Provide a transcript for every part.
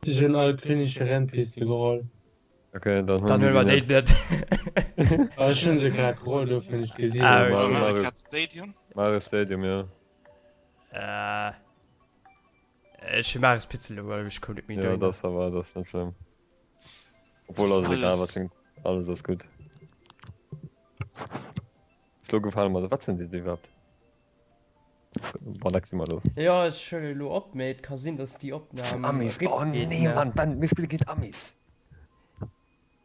Ich bin alpinische Rennpiste gerollt. Okay, Dann will man den nicht. Aber schon so gerade gerollt, wenn ich gesehen Ah, habe. Mario, Mario Mario, Kart Stadium? Mario Stadium, ja. Ich mache es bisschen, weil ich komme nicht mehr Ja, durch. das war das nicht schlimm. Obwohl, Das also egal, alles- was klingt, alles ist gut. Ist dir gefallen, also was sind die überhaupt? War maximal los. Ja, ich will nur abmelden, kann sehen, dass die Abnahme Amis, RIP oh geht, nee, ne? Mann, wir spielen gegen Amis.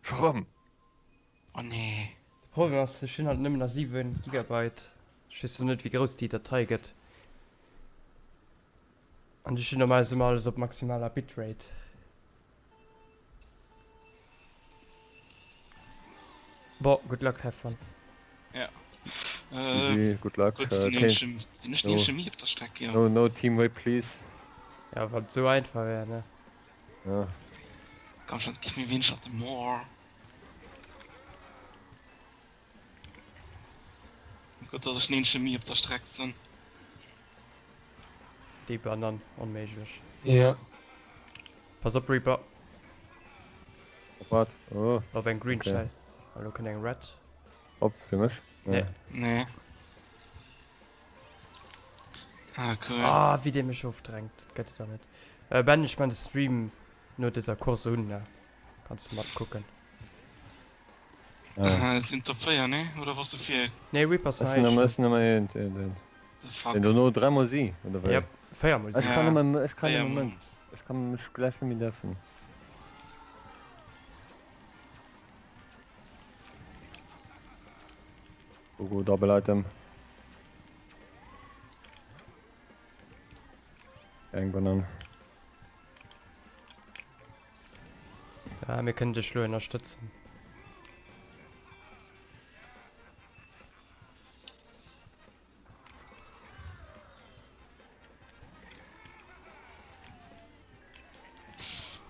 Warum? Oh nee. Problem ist, ich bin halt nicht mehr 7 Gigabyte. Ich weiß nicht, wie groß die Datei geht. Und ich bin normalerweise immer alles auf maximaler Bitrate. Boah, good luck, have fun. Easy, good luck. Gut, Okay. die nicht No. Chemie auf der Strecke, ja. No teamway, please. Ja, was so einfach wäre, ne? Ja. Komm schon, gib mir wenig auf den Moor. Gut, dass ich nicht Chemie auf der Strecke sind. Die anderen unmöglich. Ja. Pass auf, Reaper. Warte. Oh, Auf ein Green Okay. Shell. Hallo, kann ein Red? ob, für mich? Nee. Nee. Ah, cool. Ah, wie der mich aufdrängt. Das geht da nicht. Ben, ich meine, Stream nur dieser Kurs unten, ja. Kannst du mal gucken. Ja. Sind Top 4, ne? Oder was du für Ne, Reaper Das sei sind am ich. besten immer hin. the fuck? Wenn du nur 3 Musik, oder was? Ja, Feiermusik. Ich Ja. kann immer, ich kann Ja, im Moment. Ich kann mich gleich mit mir treffen. So gut, Double Item. Irgendwann an. Ja, wir können dich nur unterstützen.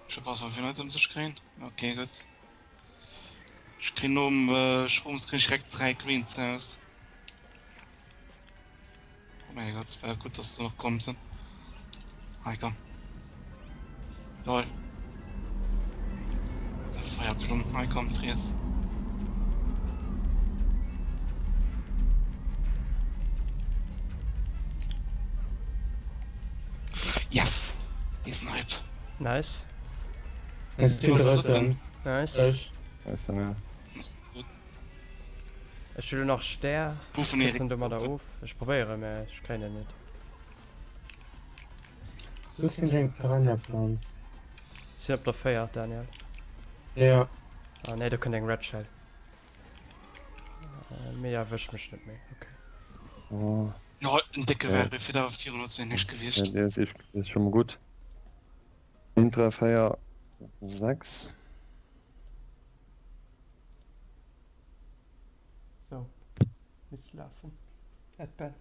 Ich hab was für Leute um sich kriegen. Okay, gut. Ich krieg nur Sprungskrieg direkt 3 Greens aus. Oh mein Gott, wäre gut, dass du noch kommst. Ah, komm. Lol. Der Feuerplum. Ah, komm, Fries. Yes! Die Snipe. Nice. Es ist Was dritte. denn? Nice. Echt. Weißt du, ja. Das ist gut. Ich will noch Ster. Puffen Jetzt sind wir da auf. Ich probiere, aber ich kann ja nicht. Such den Piranha-Plans. Ich sind auf der Feier, Daniel. Ja. Ah, ne, du kannst den Red Shell. Mir erwischt mich nicht mehr. Okay. Oh, Ja, ein Decke Ja. wäre für da 420 ja, gewischt. der ist schon mal gut. Intra Fire 6. So. Misslaufen. Erdbeeren.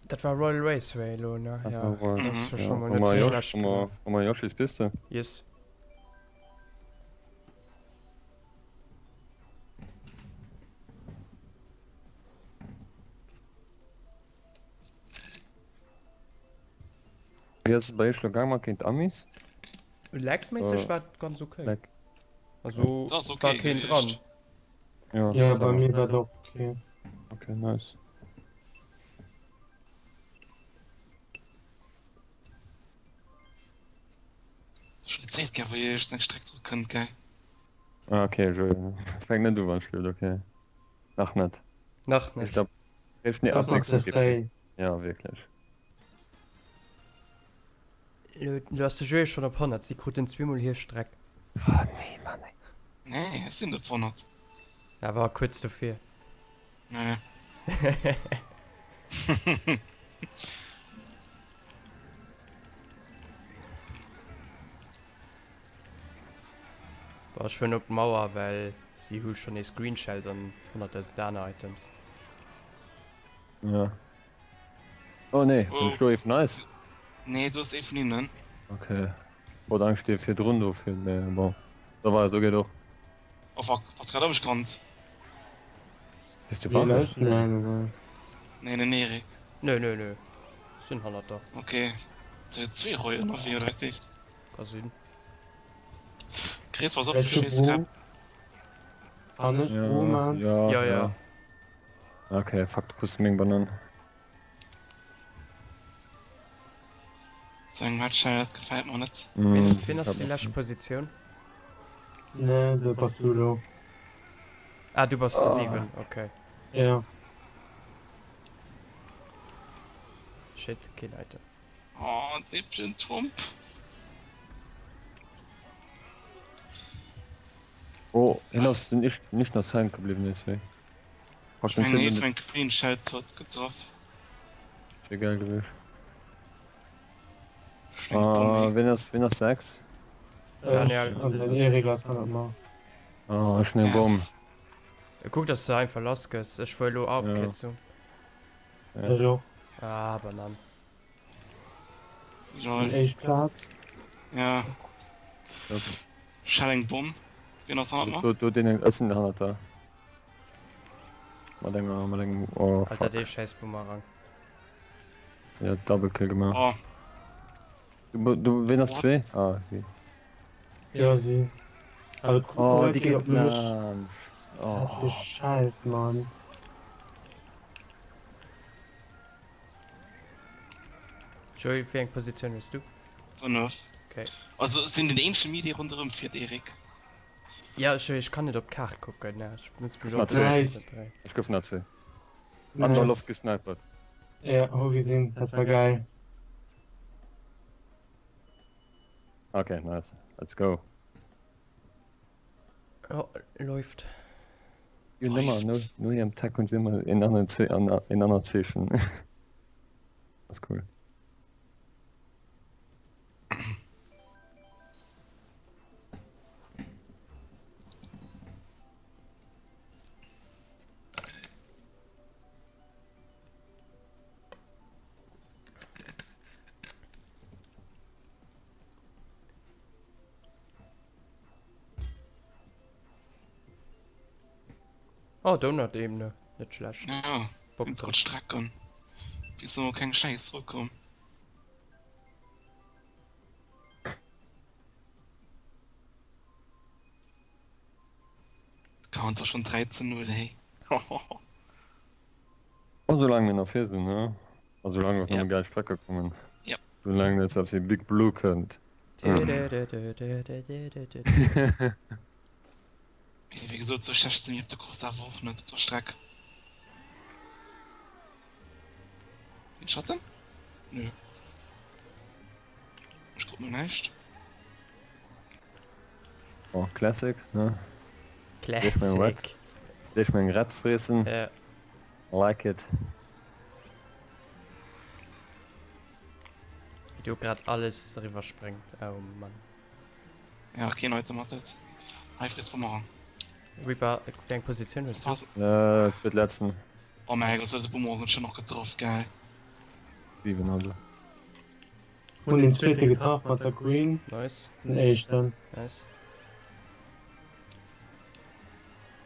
Das war Royal Raceway, Lona. Das Ja. war Royal- Das ist Mhm. Ja, schon mal nicht so schlecht. gelaufen. Yoshis Piste. Yes. Wie ist es bei euch gegangen, Kind Amis? Lagmäßig war ganz okay. Lag. Also, Das ist war okay kein dran. gewischt. Ja, Ja, bei mir war doch okay. Okay, nice. Schon die Zeit gehabt, wo ihr erst einen Streck drücken könnt, gell? Ah, okay, so. Fängt nicht du an, spielt, okay. Ach, nicht. Nach Ich nicht. glaube, hilft nicht Das ist das Day. Ja, wirklich. Du hast dich schon auf 100, sie kriegt den zweimal hier Streck. Ah, nee, Mann, ey. Nee, es sind 100. Da war kurz dafür. Nee. War schön auf die Mauer, weil sie hat schon die Screen Shells und 100 Dana-Items. Ja. Oh, nee, Oh. ich stehe nice. Nee, du hast eben nie, ne? Okay. Oder Angst steht für drunter, für, bon. Da war es okay doch. Oh fuck, was gerade hab ich gekannt? Bist du Wie fertig? läuft denn? Nee, Erik. Nö. Sind 100er. Okay. So, 2 Reue noch wie richtig. Kasün. Chris, was auf, Welche scheiße, Bro? Kann ich Bro, Mann? Ja, ja. Okay, fuck, du kriegst mich banan. So ein Match, das gefällt mir nicht. Wen hast du die letzte Position? Ne, der Basulo. Ah, du bist 7, okay. Ja. Shit, kein Item. Oh, Dippchen Trump. Oh, hinaus sind nicht noch sein geblieben, deswegen. Hast du Ich meine, den von Queen Shell zurückgetroffen. egal gewesen. Wenn das 6? Daniel. Und den Erik lassen wir mal. Ah, schnell Baum. Guck, dass du einfach losgehst. Ich will nur ab, Ja. geht so. Ja. Also, Ah, Bananen. ein Lol. echt Platz. Ja. Schellingbumm. Wie noch so noch? Du den Essen der Hand da. Mal denken, oh, Alter, fuck. der scheiß Boomerang. Ja, Double Kill gemacht. Oh, Du willst What? 2? Ah, sie. Ja, sie. Also, guck Oh, mal, die geht geht auf mich. nein. Was für Oh, Scheiß, Mann. Joey, wie eine Position bist du? Vernunft. Okay. Also, es sind den ähnlichen Media rundherum für Erik. Ja, Joey, ich kann nicht auf die Karte gucken. Ne? Ich muss mich Mal auf das nice. konzentrieren. ich gebe nach 2. Nice. Andere Luft gesnipert. Ja, hab gesehen, das war geil. Okay, nice. Let's go. Oh, läuft. Ja, nimmer, nur hier am Tag und sind wir in anderen Zwischen. Das ist cool. Oh, Donut-Ebene. Nicht schlecht. Ja, Bock wenn's drauf. gut strack kann. Wieso kein Scheiß zurückkommen? Counter schon 13-0, hey. Oh, solange wir noch 4 sind, ne? Also solange wir auf Ja. eine geile Strecke kommen. Ja. Solange wir jetzt auf die Big Blue könnt. Wie gesagt, so 16 ich hab der Kurs der Woche nicht auf der Strecke. Den Schatten? Nö. Ich guck mir nicht. Oh, Classic, ne? Classic. Dich mein Rad fressen. Ja. Like it. Wie du grad alles rüber springt. Oh Mann. Ja, okay, heute macht das. Eifriss vom Morgen. Reaper, wie eine Position bist du? Was? Es wird letzten Oh mein Gott, so der Morgen schon noch getroffen, geil. 7 also. Und den zweiten getroffen hat der Green. Nice. Ein echt dann. Nice.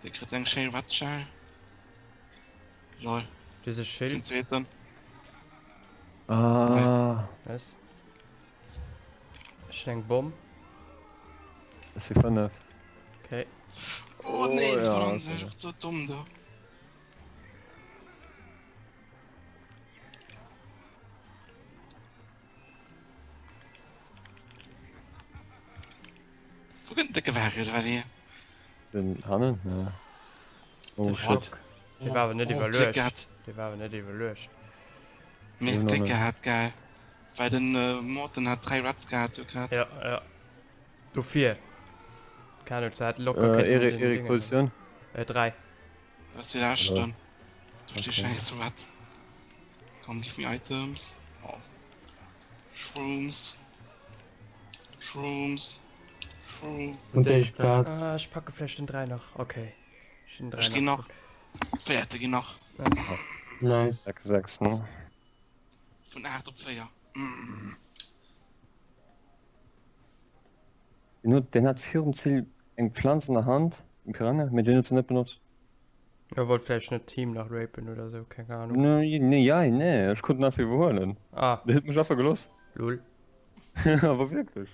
Der kriegt seinen Shell Wattschall. Lol, Dieses das Schild. sind Zweiten. Ah, Nice. Schnell Bomb. das ist die 5. Okay. Oh nee, das ja, war uns okay. einfach so dumm da. Wo geht der Gewehr, oder was hier? Den Hannen? Ja. Oh Der shit. Schock. Die war aber nicht Glück überlöscht. gehabt. Die war aber nicht überlöscht. Mehr Ja, Glück ne. gehabt, geil. Weil den Morten hat 3 Rats gehabt, gerade. Ja, ja. Du 4. Keine Zeit, locker. Erik Position? 3. Was ist die erste dann? Durch die Okay. scheiß Rat. Komm, gib mir Items. Oh. Shrooms. Shrooms. Shrooms. Und der echt Platz. Ah, ich packe vielleicht den 3 noch. Okay. Den 3 Ich geh noch. Werte, geh noch. Nice. Nice. 6, ne? Von 8 auf 4. Mm. Nur, den hat 4 Ziel eng Pflanze in der Hand. Im Piranha, mit denen du nicht benutzt. Er wollte vielleicht ein Team nach rapen oder so, keine Ahnung. Nee, ich konnte nach wie überholen. Ah, Der hat mich einfach gelost. lol. Aber wirklich.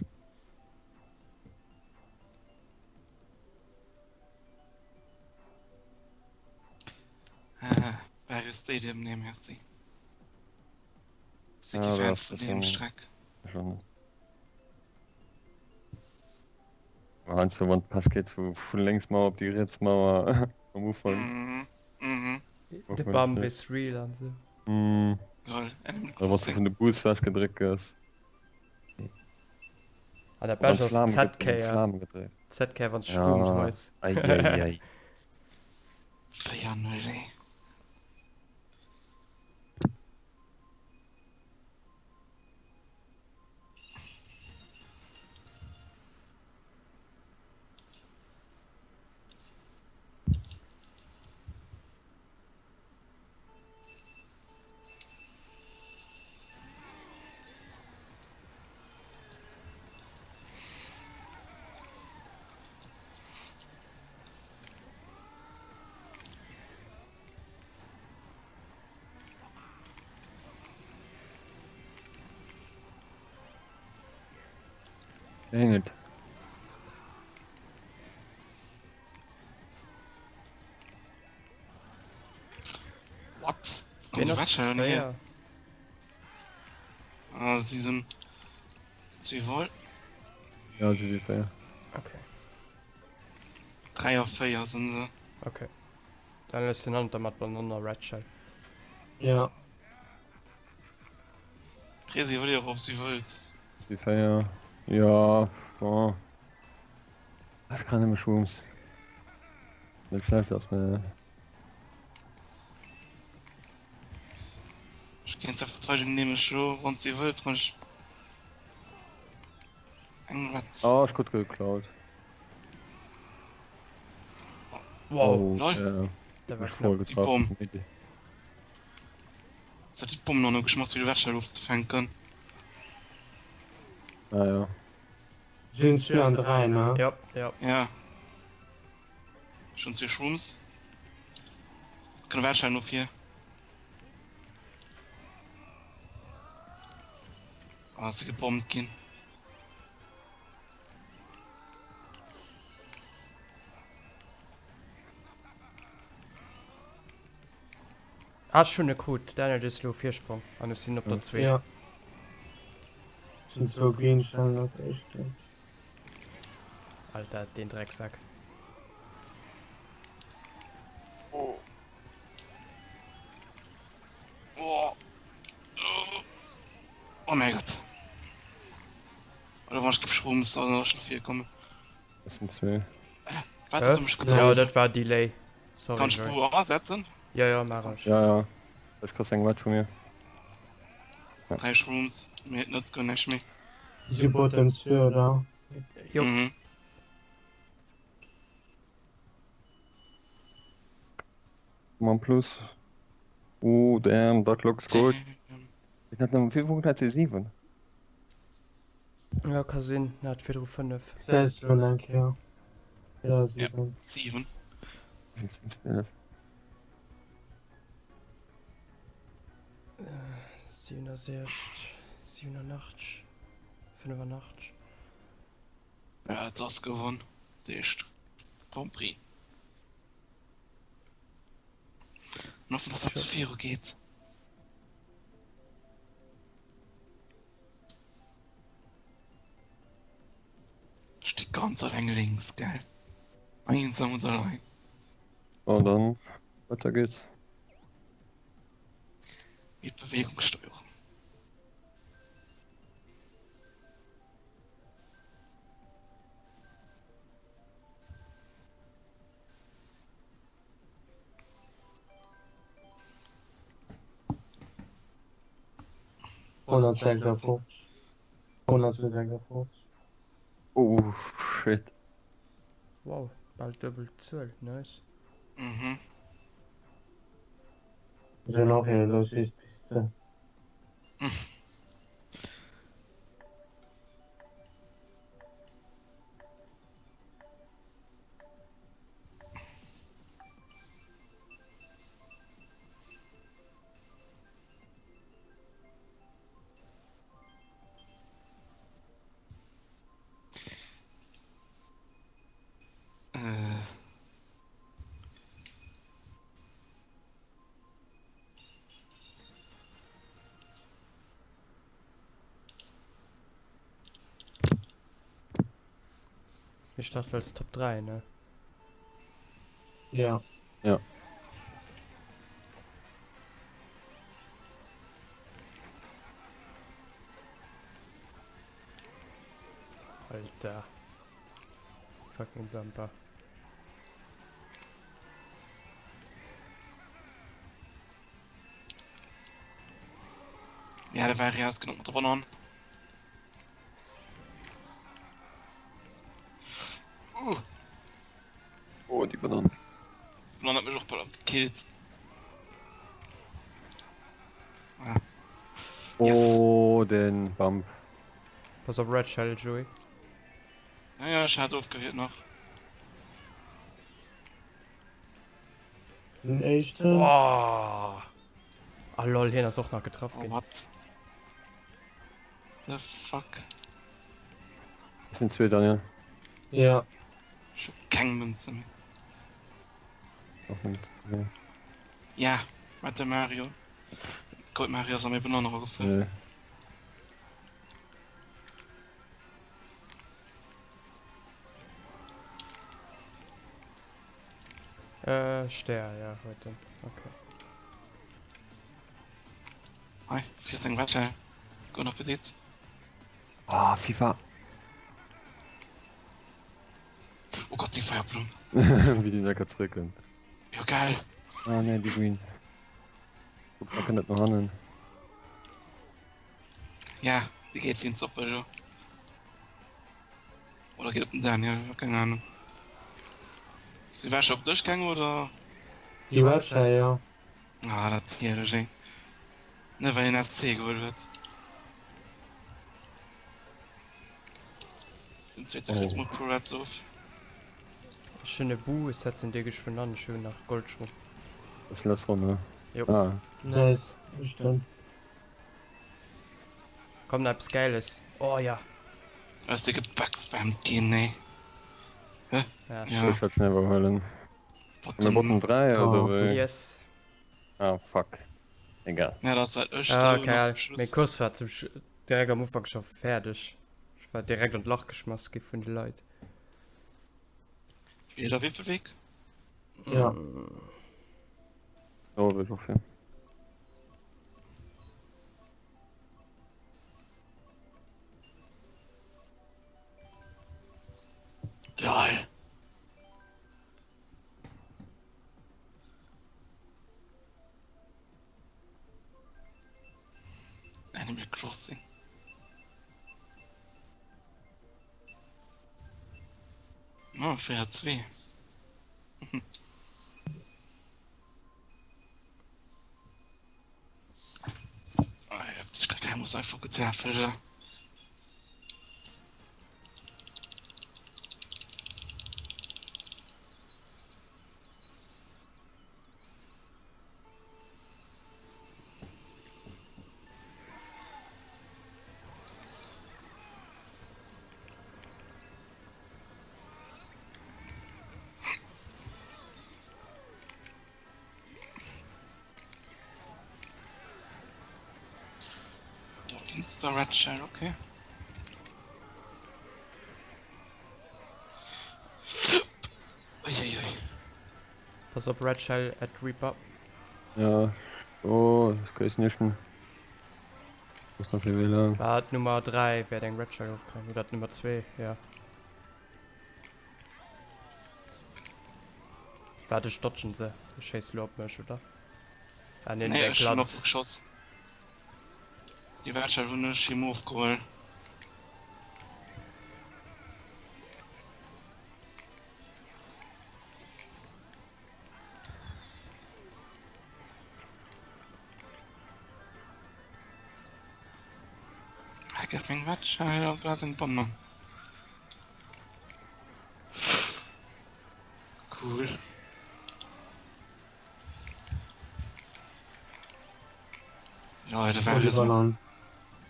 Barrio Stadium nehmen wir sie. Ja, Sind die aber Fan das von ist dem ein- Streck? Schon. Meinst du, wenn Pass geht von links mal auf die Ritzmauer am Ufer? Mhm. Mhm. The Bump is real und so. Lol, Animal Oder was du Crossing. von der Bus festgedrückt hast. Ah, der Und dann Best ist Flammen ZK, gedreht, ja. Flammen gedreht. ZK, wenn es Ja. Strom schmeißt. Eieiei. 4-0, ey. Dang it. What? Kommt Wen die ist Watsche hier? fair? Ah, sie sind... Sie wollen... Ja, sie sieht ja. Okay, 3 auf 4 sind sie. okay. Dann lässt den anderen mit beieinander Red Shell. Ja. Crazy will ja, ob sie wollt. Sie feier. Ja. Oh. Ich kann nicht mehr schwimms. Das schläft erstmal. Ich kann jetzt einfach Verteidigung nehmen, schon, wenn sie wollt, kann ich... Irgendwas... Oh, ich gut geklaut. Wow, lol. Ja. der war Ich voll knapp. Die getroffen. Das hat die Bombe noch nicht geschmeckt, wie die Watsche Luft fangen können. Ah ja. Sind 4 an 3, ne? Ja, ja. Ja. Schon 2 Shrooms. Können Watsche nur 4. Ah, sie gebombt gehen. Ah, schon eine gut. Daniel ist low 4 Sprung. Und es sind auf der 2. Ja. Sind so green stellen, das ist echt. Alter, den Drecksack. Oh. Oh. Oh mein Gott. Oder war ich geschrumpft, soll noch 4 kommen. Das sind zwei. Warte, du mich Ja, getroffen. das war Delay. Sorry, Kannst sorry. du aussetzen? Ja, ja, mach ich. Ja, ja. Ich krieg ein Match von mir. 3 Shrooms. Mir hätten das gar nicht mehr. Sie Potenzial, oder? Jo. Mhm. Come on, plus. Damn, that looks good. Ich hatte noch 4 Punkte, hat sie 7. Ja, kann Sinn. Na, hat 4 5. 6 von ein Kerl. Ja, 7. 7. 11. 67, 87, 85. Ja, das hast gewonnen. Der ist Grand Prix. Noch dass er zu 4 geht. Steht ganz allein links, gell? Einsam und allein. Und dann, weiter geht's. Mit Bewegungssteuerung. Und 156. 156. Oh, shit. Wow, bald Double 12. Nice. Mhm. So noch eine los ist Piste. Ich dachte als Top 3, ne? Ja. Alter. Fucking Bumper. Ja, der war ja ausgenommen mit der Banane. Oh, die Bananen. Die Banane hat mich auch bald gekillt. Ah, Oh, den Bump. Pass auf Red Shell, Joey. ja, schade aufgehört noch. Den echten. Oh! Ah lol, hier ist auch noch getroffen. Oh, gehen. what? The fuck? Das sind zwei, Daniel. Ja. Ich hab keine Münze mehr. Auch nicht. Nee. Ja, mit dem Mario. Gold Mario ist an mir Banane gefallen. Nee. Ster, ja, heute. Okay. Hi, frisst den Quatsch. Guten Appetit. Ah, FIFA. Oh Gott, die Feuerblumen. Wie die lecker zurückgehen. Ja, geil. Ah, ne, die Green. Guck, man kann das noch handeln. Ja, die geht wie ein Suppe, du. Oder geht um Daniel, keine Ahnung. Ist die Wäsche auf Durchgang oder? Die Website, ja. Ah, das hier, das ist ne, weil er SC geholt wird. Den zweiten kriegt mit Pirates auf. Schöne Bu, es setzt in dir geschwind an, schön nach Goldschuh. Das ist letzte Runde. Jo. Ah, Nice. Bestimmt. Komm, da etwas Geiles. Oh ja. Was die gebackspammt gehen, ne? Ja, Ja. ich halt schnell überholen. Wir Bottom. Bottom 3 Oh, oder wie? Yes. Ah, fuck. Egal. Ja, das war echt Ah, so, okay. zum Schluss. Mein Kurs war direkt am Anfang schon fertig. Ich war direkt und Loch geschmissen von den Leuten. Wieder Wippelweg. Ja. So, wird auch viel. Lol. Animal Crossing. Oh, für H2. Oh, ich hab die Strecke, muss einfach gut sehr fischen. Insta Red Shell, okay. Uiuiui. Pass auf Red Shell at Reaper. Ja. Oh, das kann ich nicht mehr. Muss noch viel WLAN. War Nummer 3, wer den Red Shell aufkriegt. Oder Nummer 2, ja. Warte, stotchen sie. Chase Lob mich, oder? Ah, ne, Nee, der ist schon Platz. aufgeschossen. Die Red Shell Hunde Chemo aufgeholt. Ich geb mir Red Shell und da sind Bomben. Cool. Ja, der war Und die jetzt mal. Bananen.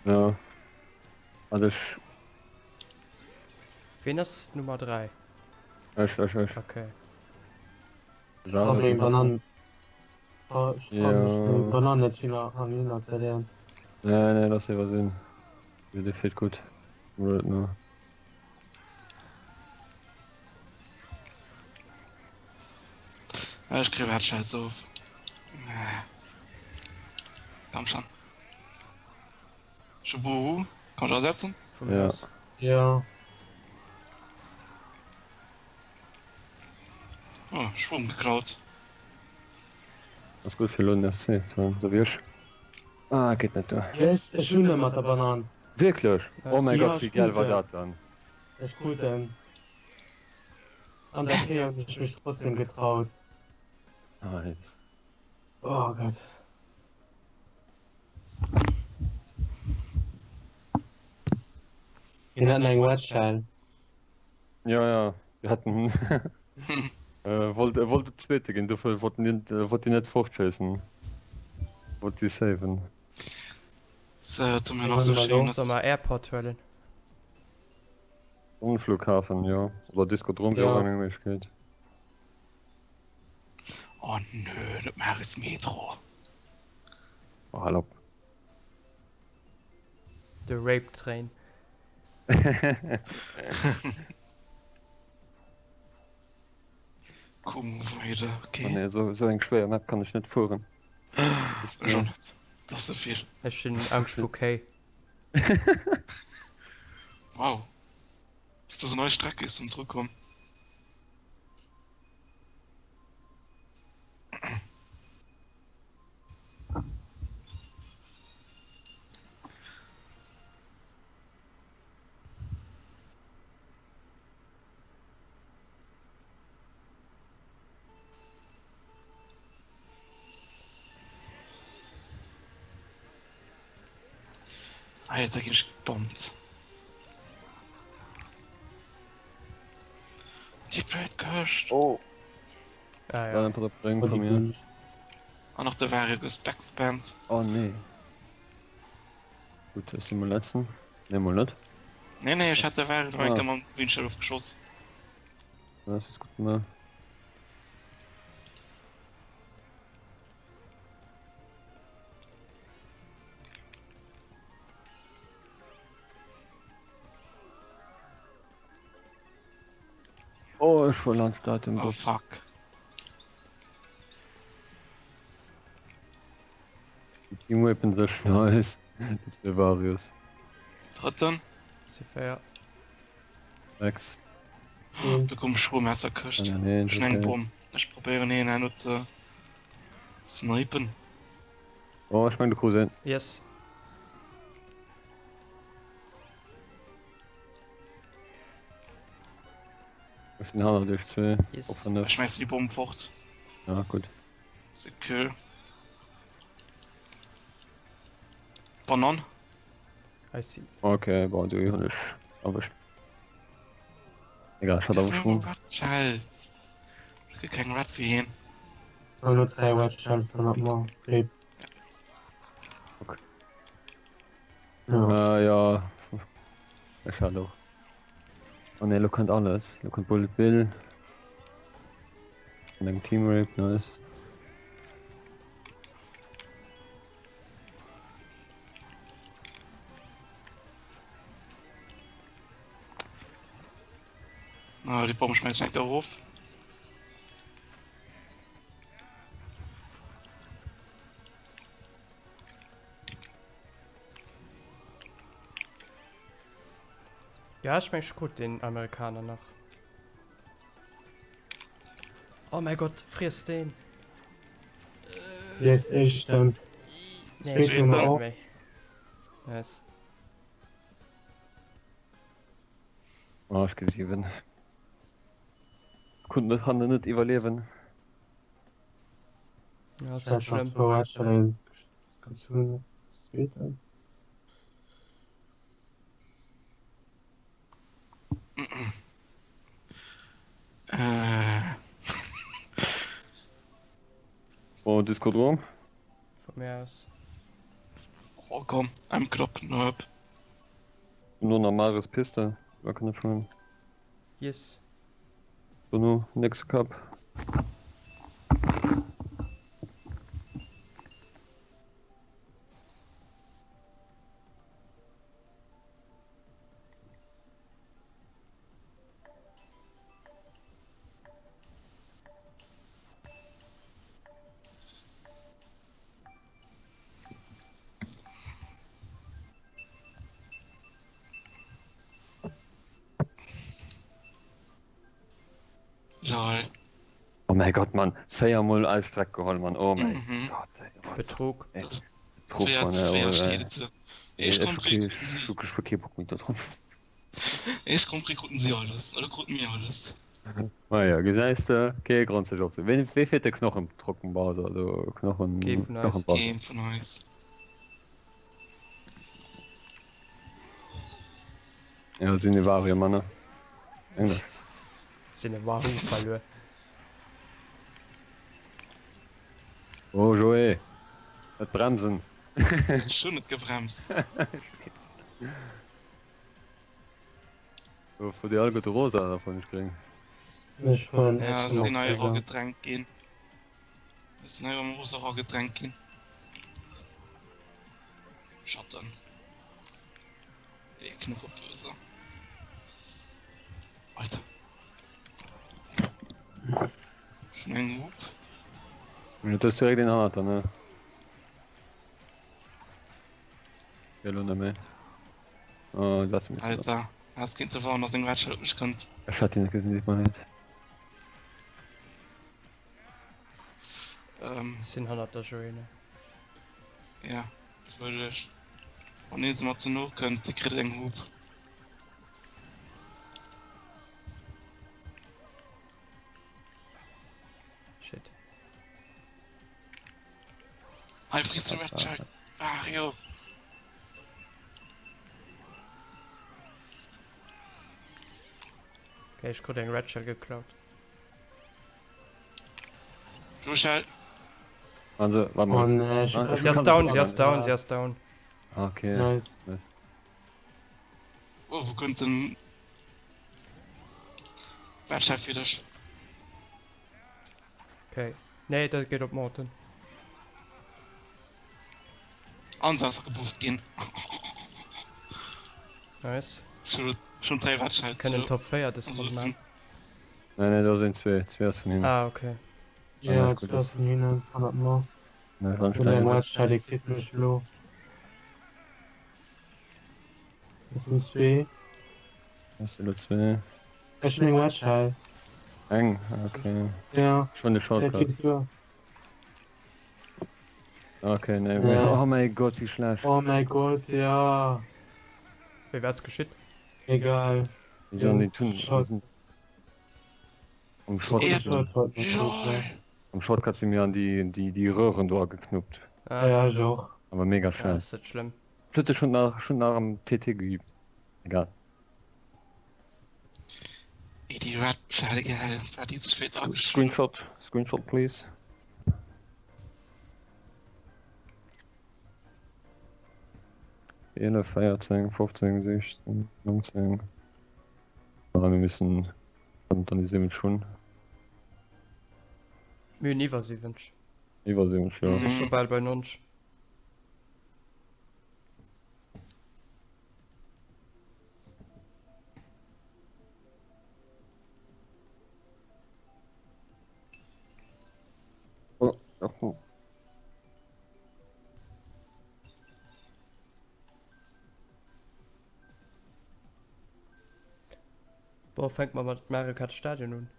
Ja. Alles. Wen ist Nummer 3? Echt. Okay. Oh, wegen Bananen. Oh, ich Ja. frage mich, wegen Bananen China haben ihn noch verlieren. Nee, lass dir was sehen. Wieder fit gut. Oder nur. Ich kriege Headshot auf. Komm schon. Schubu, kannst du ersetzen? Von mir Ja. aus. Ja. Oh, Schwung geklaut. Das ist gut für Lohn, das ist so wirsch. Ah, geht nicht da. Yes, ich schule mit der Banane. Wirklich? Ja, Oh mein ja, Gott, wie ist geil gut, war ja. das dann? Das ist gut, denn. An der Tee habe ich mich trotzdem getraut. Nice. Oh Gott. Wir hatten einen Watchschein. Ja, wir hatten. wollte zweite gehen, dafür wollte ich nicht fortschießen. Wollte ich saven. So, tut mir noch so Wunderbar. schön. Sag mal Airport höllen. Flughafen, ja. Oder Disco-Drum, Ja. ja, auch nicht geht. Oh nö, das Meer ist Metro. Oh, hallo. The Rape Train. Gucken wir weiter, Oh, okay. nee, so ein schwerer Map kann ich nicht fahren. Schon nicht. Das ist so viel. Ich bin Angst vor K. Wow. Bis das eine neue Strecke ist und zurückkommen. Alter, bin ich gebombt. Die Blade gehört. Oh, Ah war ja. ein paar Bringen von mir. Und noch der Varigus Backspammed. Oh nee. Gut, das ist im letzten. Ne, mal nicht. Nee, ich hatte Varigus, Ah. ich kann mal Windschirm auf Geschoss. Das ist gut, ne? Oh, ich war Landstart im Oh Bus. fuck. Die Team Weapon so nice. Das ist der Varius. Dritten. Sie fair. Max. Du kommst schon mehr zur Ah, Küste. nee, Schnell okay. Bomben. Ich probiere ihn nur zu snipen. Oh, ich meine, du Cousin. Yes. Das sind Hammer durch zwei. Yes. Offene. Ich schmeiß die Bomben fort. Ja, gut. Secure. Banan. I see. Okay, boah, du nicht. Aber ich. Egal, ich hatte auch schon. Ratschalt. Ich krieg keinen Rat für ihn. Nur 3 Watchscheins von nochmal. Okay. Ja. Ja. Ich hatte auch. Oh ne, du kannst alles. Du kannst Bullet Bill. Und dann Team Rape, nice. Na, die Bomben schmeißen nicht darauf. Ja, ich mein gut den Amerikaner noch. Oh mein Gott, friss den. Yes, ich dann. Nee, Spielt ich nun will auch. nicht mehr. Yes. Oh, ich gesehen. Kunden kann nicht überleben. Ja, ist Das so ist noch schlimm. 2 Watchscheins. Kannst du das geht dann? Äh, Oh, Disco-Drum. Von mir aus. oh komm, I'm Knopf, nope. Nur normales Piste. Da kann ich schon. Yes. So, nur nächste Cup. Lol. Oh mein Gott, Mann. 4-mal als Streck geholt, Mann. Oh mein Mhm. Gott, ey. Betrug. Echt. Trupp, Wer Mann, wer ey. steht zu? Ich Ich kompre okay, Bock mit da drauf. gucken sie alles. Oder gucken mir alles. Ah ja, Geseiste, okay, grundsätzlich auch so. Wie fehlt der Knochen im Trockenbau, also Knochen, Geh von Eis. Knochenbau. Gehen von uns. Ja, sind die Varie, Mann, ne? Sind war verloren. Oh, Joey. Das Bremsen. Schon nicht gebremst. So, für die alle gute Rosa davon nicht kriegen. Ich von Ja, es Essen sind noch eure gegangen. Getränk gehen. Es sind eure Rosa Getränk gehen. Schatten. Die Knochenböse. Alter. Schon ein Hub. Ja, das ist direkt in Hand, ne? Ja, Lunde mehr. Oh, das ist Alter. Das Kind zu fahren aus dem Ratschall mich könnt. Ich hatte ihn nicht gesehen, sieht man nicht. Sind 100 schon eine. Ja, würde ich. Von denen mal zu nur könnt, die kriegt einen Hub. Shit. Halt, frisst du Ratschall. Vario. Okay, ich konnte den Red Shell geklaut. Du schall. Also, warte mal. Und Ah, Sie kann ist down, das sie ist machen, down, sie ist down. Okay. Nice. Oh, wo könnten. Ratschall für dich. Okay. Nee, das geht auf Morten. Ansatz gebufft gehen. Nice. Schon 3 Ratschall. Können Top 4 das Also von ist machen. Nein, da sind zwei. Zwei ist von hinten. Ah, okay. Ja, Ja, gut, das war von ihnen. 100 Mal. Nein, Und der Randstein. Matchscheide kriegt mich low. Das sind zwei. Das sind nur zwei. Ich bin den Matchscheide. Eng, okay. Ja, Schon eine der Shortcut. kriegt über. Okay, ne. Ja. Oh mein Gott, wie schlecht. Oh mein Gott, ja. Wie wär's geschickt? Egal. Wie sollen die tun? Short. Am Ja. Shortcut, Shortcut mit LOL. Shortcut. am Shortcut sind mir an die Röhren durchgeknüpft. Ah, Ja, ich auch. Aber mega ja, schön. ist das schlimm. Ich hätte schon nach dem TT geübt. Egal. Ey, die Ratschall, geil. War die zu spät abgeschrieben. Screenshot, please. Ele, 14, 15, 16, 19. Aber wir müssen. Und dann sind wir schon. Mir nie was ich wünsch. Über 7, ja. Sie ist schon bald bei uns. Oh, oh. Boah, fängt man mit Mario Kart Stadion an.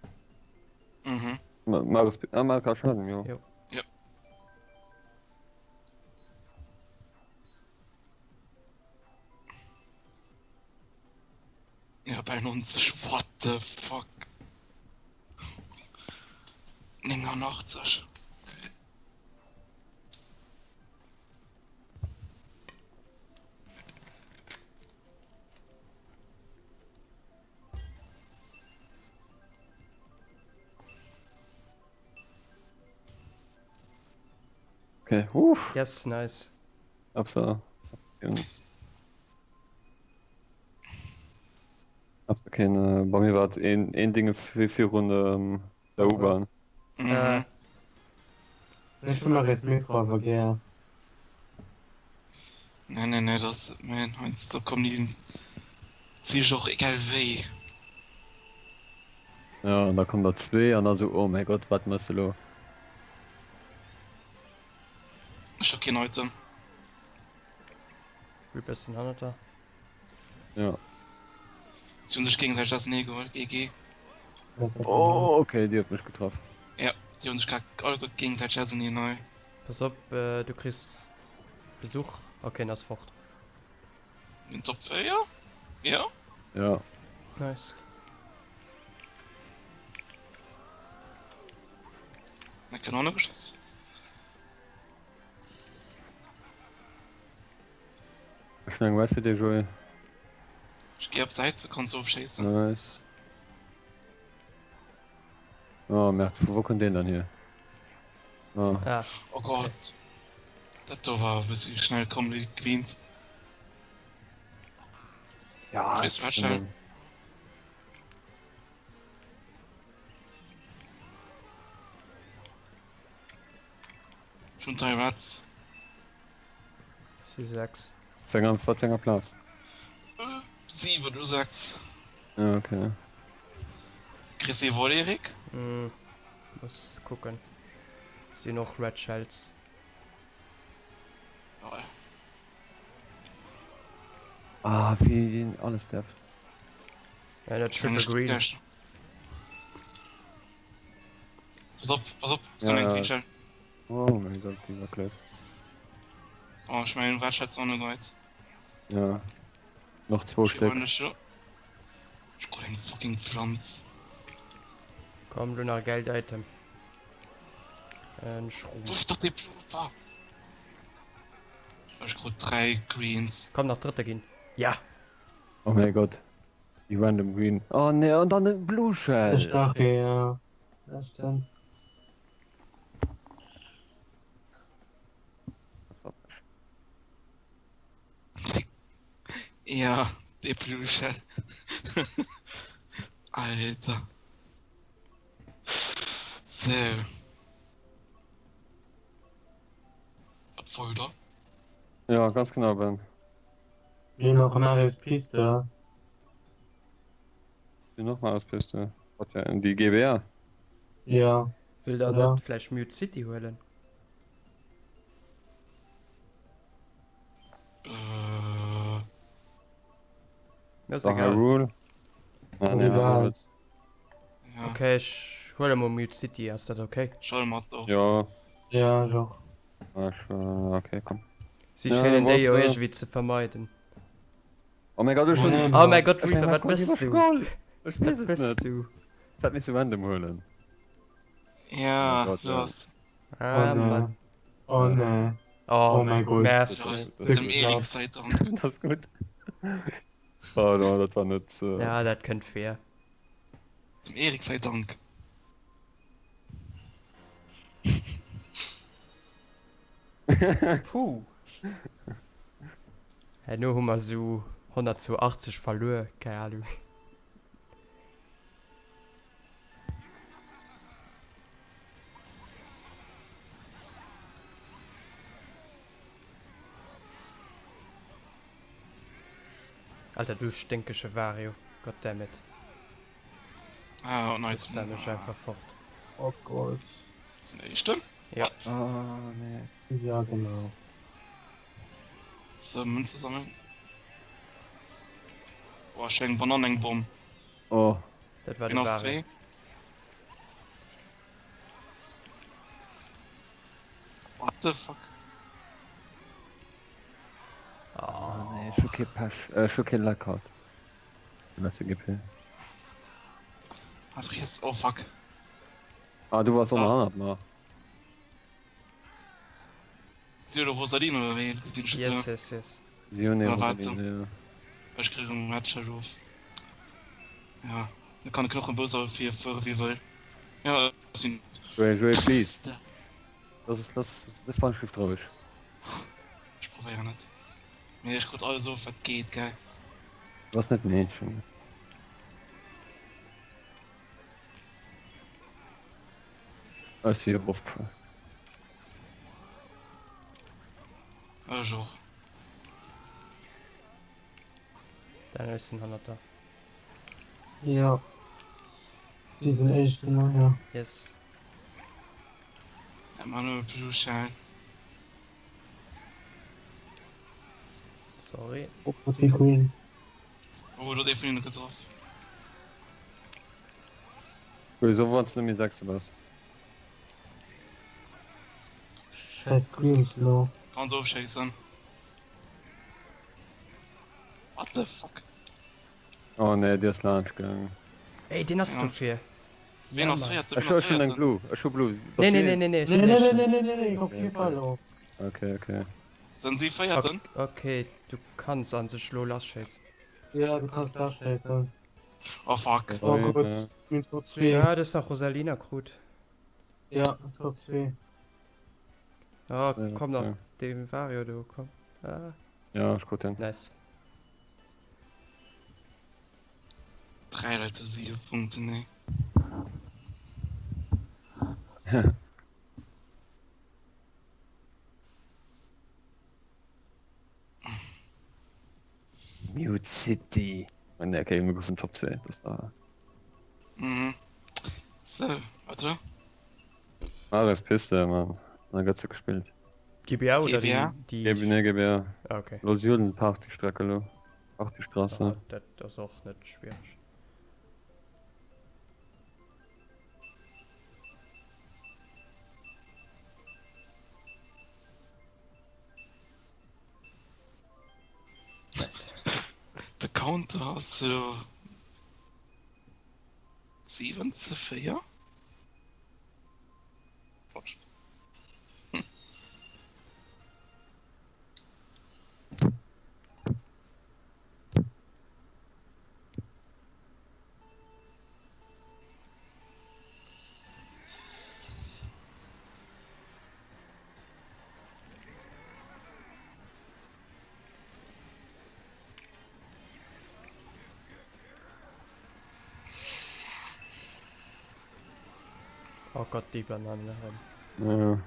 Mhm. Marius, Marika Schaden, ja. Ja. Ja. Ja, bei uns. What the fuck? 89. Okay, Yes, nice. Absa. Absa keine. Bei mir war es ein Ding für Runde der Also. U-Bahn. Mhm. Ich bin mal jetzt Mikroverkehr. Nee, das. Man, da kommen die. Sie ist auch egal wie. Ja, und da kommen da zwei und dann so, oh mein Gott, was machst du da? Ich hab keine heute. Wie bist du denn da? Ja. Sie haben sich gegenseitig das Nego, GG. Oh, okay, die hat mich getroffen. Die haben sich gerade alle gut gegenseitig also nie neu. Pass auf, du kriegst Besuch. Okay, das ist fort. In Top 4? Ja? Ja. Nice. Na, keine Ahnung, geschossen. Schnell weit für dich, Joey. Ich gehe ab Seite, kannst du aufschießen. Nice. Oh, merkt, wo kommt den dann hier? Oh. Ah, Oh Gott. Das war ein bisschen schnell gewinnt. Ja, Scheiß Watschel. Schon 3 Rats. sie 6. Fänger Platz. 7, du sagst. Ja, okay. Chrissy wohl, Erik? Muss gucken. Sie noch Red Shells. Ja. Ah, wie alles der. Ja, der Triple Green. Pass auf, jetzt Ja, kann ich ja. Feature. Oh mein Gott, dieser Klötz. Oh, ich meine, was hat's auch noch gut? Ja. Noch 2 Ich Stück. kann den fucking Pflanz. Komm, du nach Geld-Item. Ein Schrum. Wuff doch die Blupa. Ich krieg 3 Greens. Komm nach dritte gehen. Ja. Oh mein Gott. Die Random Green. Oh ne, und dann eine Blue Shell. Das Stachel, ja. Das stimmt. Ja, die Blüche. Alter. So. Abfolter. Ja, ganz genau, Ben. Wie noch Marius Piste. Die nochmal aus Piste. Hat ja in die GBR. Ja. Will da Ja. nicht vielleicht Mute City holen? Das ist Sag egal. Rule. Ah, ne, Egal. also Ja, Okay, ich hole mal Mute City. Ist das okay? schau mal doch. ja. Ja, doch. Okay, komm. Sie Ja, scheinen was, die ja irgendwie zu vermeiden. Oh mein Gott, du schon. Nee. Oh mein Gott, Ich Reaper, mein was Gott, bist lieber du? Scroll. Ich weiß Was es bist nicht. du? Ich hab nicht so random holen. Ja, Oh Gott, ja. los. Ah, Oh Mann. ne. Oh ne. Oh, Oh mein Gott. merci. Das Mit ist dem Erik Zeit an. das ist gut. Oh, no, das war nicht. Ja, das könnte fair. Dem Erik sei Dank. Puh. Ja, nur haben wir so 100 zu 80 verloren. Keine Ahnung. Alter, du stinkische Vario. Goddammit. Ah, und Jetzt jetzt ist er einfach fort. Oh Gott. Das ist stimmt. Ja. Oh, nee. Ja, genau. So, Münze sammeln. Boah, schenken Bananenbaum. Oh, Das war der Genau Vario. 2. What the fuck? oh nee, Schuke Pasch. Schuke Lackout. Letzte GP. Einfach jetzt. Oh fuck. Ah, du warst Doch. unter noch. Sieh du Rosalin oder wie? Yes, yes, yes. Sione, Ja, Rosaline. Ich kriege einen Matcher-Ruf. Ja, dann kann ich noch ein Böser für wie will. Ja, das sind. Joey, please. Ja. Das war ein Schiff drauf. Ich probiere nicht. Mir ist gerade alles so, was geht, geil. Was nicht Mädchen. Als hier drauf. Also. Dann ist ein 100er. Ja. Die sind echt immer, ja. Yes. Ja, Manuel Blue Sorry. Oh, die Queen. Oh, du definitiv getroffen. Wieso wolltest du mir sagst du was? Scheiß Greenslow. Kann so scheißen. What the fuck? Oh ne, der ist Lunch gegangen. Ey, den hast Ja. du für. Wen Ja, hast du Mann. jetzt? Ich schau schon ein Blue. Ich schau Blue. Nee, nee, nee, nee, nee, ist Nee, nee, nicht. nee, nee, nee, nee, auf Okay, jeden okay. Fall auch. Okay, okay. Sind sie feierten? Okay, du kannst an sich Lolas schießen. Ja, du kannst darstellen. Oh fuck. Okay. Oh, Ja. kurz. Mit Top 2. Ja, das ist auch Rosalina gut. Ja, Top 2. Ja, Ja, komm noch, ja. dem Vario, du, komm. Ah, Ja, ich guck den. nice. 3 Leute, 7 Punkte, ne. Mute City. Und der käme von Top 2. Das da. Mhm. So, warte. Ares Piste, Mann. Na, Gott gespielt. GBA oder GBA? die? Ne, GBR. Ah, okay. Los Juden, Partystrecke, lo. Ja, Partystraße. das ist auch nicht schwierig. Nice. Der Counter hast du 7 zu 4? Quatsch. Oh Gott, die Banane. Ja.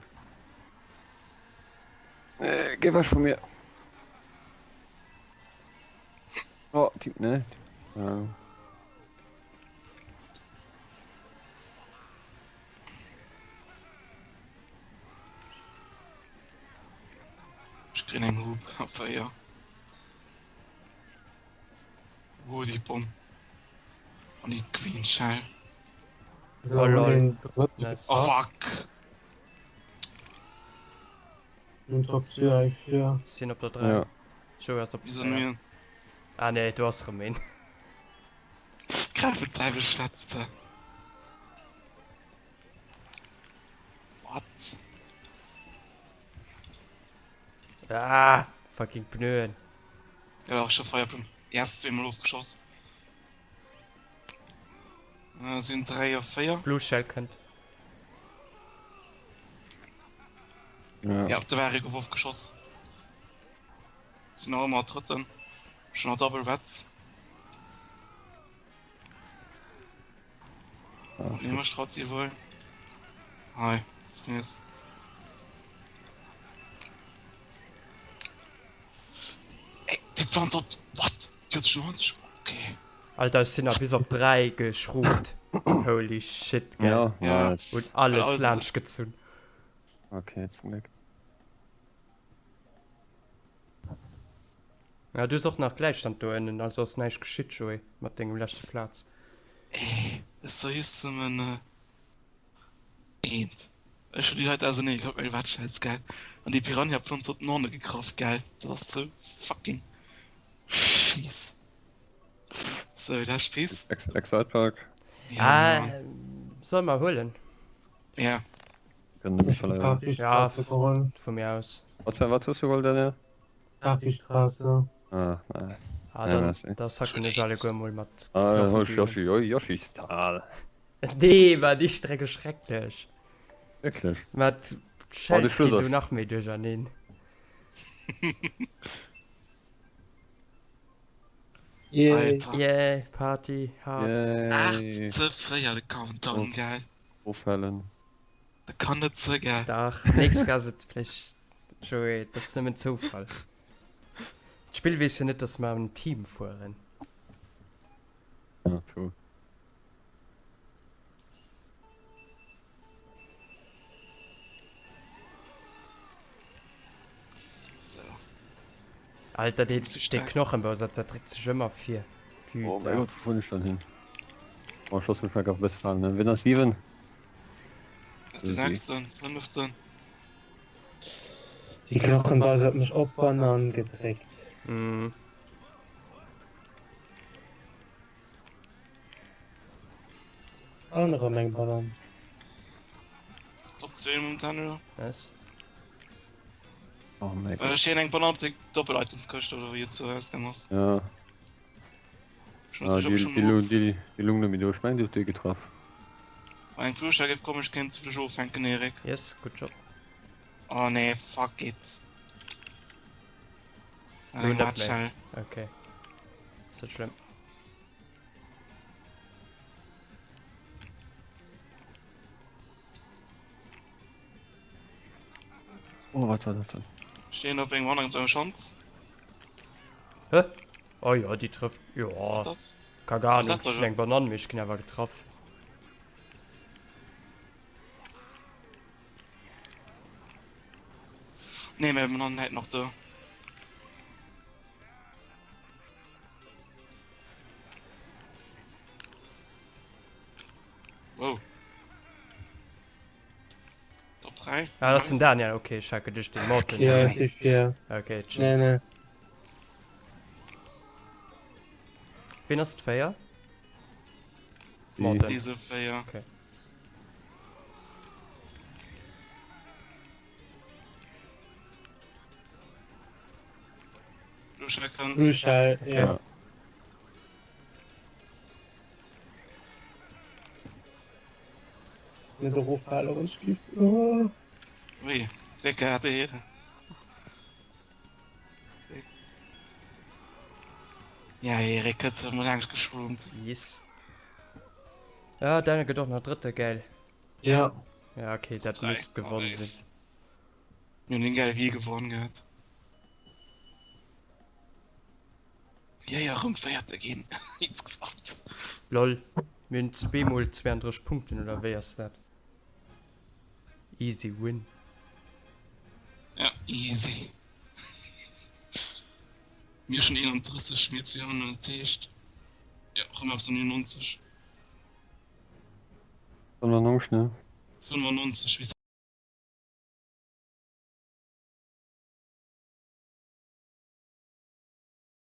Geh was von mir. Oh, Typ, ne? Ja. Ich krieg einen Hub auf Feier. Wo die Bombe? Und die Queen Shell. So, Oh, lol. den dritten Nice. Oh gebracht. fuck! Den Top 2 eigentlich, ja. Sind auf der 3. Ja. Schau erst ob Wieso mir? Ah ne, du hast Rumänen. Gerade mit 3 Beschwätzte. What? Ah, fucking Pnöen. Ja, auch schon Feuerplan. Erst zweimal losgeschossen. Sind 3 auf Feuer. Blue Shell könnt. Ja. Ja, da wäre ich auf geschossen. Sind auch immer dritten. Schon ein Double Wets. Ah, Nehmen wir Strotz ihr wohl. Hi. Yes. Ey, die Pflanze hat. What? Die hat schon 90. Okay. Alter, es sind ja bis auf 3 geschrubbt. Holy shit, gell. Ja, Ja. nice. Und alles Alles- Lunch gezogen. Okay, zum Glück. Ja, du hast auch nach Gleichstand da innen, also hast nicht geschickt, Joey, mit dem letzten Platz. Ey, das soll jetzt so meine. Eint. Ich will die Leute also nicht, ich hab mir was scheiß geil. Und die Piranha-Pflanze hat noch nicht gekauft, geil. Das ist so fucking. Schieß. So, der Spieß. Excite Park. Ah, Mann. soll mal holen, Ja. Können nämlich Ich hab verleihen. Kaffeestraße geholt. von mir aus. Was tust du wohl denn? Kaffeestraße. Ah, nein. Ah, Ja, dann, merci. das hat nicht alle gut mal mit. Ah, Knochen hol dünnen. Yoshi. Oh, Yoshi ist total. Nee, war die Strecke schrecklich. Wirklich. Mit Shells Schluss geht du auf. nach mir durch an den. Yeah. Alter. Yeah, Party, hart. Yay. 8 zu 4, der Countdown, Oh. geil. Aufhellen. Der kann nicht so geil. Dach, nächstes Jahr ist vielleicht. Joey, das ist nicht ein Zufall. Das Spiel weiß ja nicht, dass wir ein Team fahren. Ja, cool. So. Alter, den Muss ich steil. Knochenbau, der trägt sich immer 4. Oh mein Gott, wo bin ich dann hin? Oh, Schussgeschmack auf Best fahren, ne? Winner 7. Das ist die Easy. 16, 15. Die Knochenbase hat mich auf Bananen gedreckt. Mhm. Andere Mengen Bananen. Top 10 momentan, ja. Was? Oh mein Da Gott. stehen ein Bananen, die Doppel-Items kostet oder wie jetzt zuerst gemacht. Ja. Schon Ah, sicher, ob ich schon die Lunge mit durchschmecken, die du getroffen. Mein Flugzeug gibt komisch Kind zu Flug aufhängen, Erik. Yes, good job. Oh nee, fuck it. Nur Ein das Matschall. Okay. Ist das schlimm? Oh, was war das denn? Stehen auf irgendwo anderen so eine Chance. Hä? Oh ja, die trifft. Ja, Was ist das? kann gar Was nicht. hat er, Schlenk Bananen, mich kann aber getroffen. Nee, wir haben noch nicht noch da. Wow. Top 3. Ah, das sind Daniel. Okay, ich schacke durch den Motor. Ja, es ist fair. Okay, chill. Nee, nee. Wen hast du Feier? Die- Morten. Diese Feier. Okay. Du Scheckern. Blue ja. Ja. Mit der Rufhalle und Stief. Oh. Wie? Lecker hatte hier. Ja, Erik hat so mal Angst geschwommen. Yes. Ja, deine geht doch noch dritte, geil. Ja. Ja, okay, das Drei. müsste gewonnen Oh, sein. Wir haben den geil wie gewonnen gehabt. Ja, ja, rumfeiert er gehen. Nichts gesagt. Lol. Wir haben 2 mal 32 Punkte, oder wer ist das? Easy win. Ja, easy. Mir schon 31, mir 200 Ja, rum auf so 90. Sondern noch schnell. 95, wie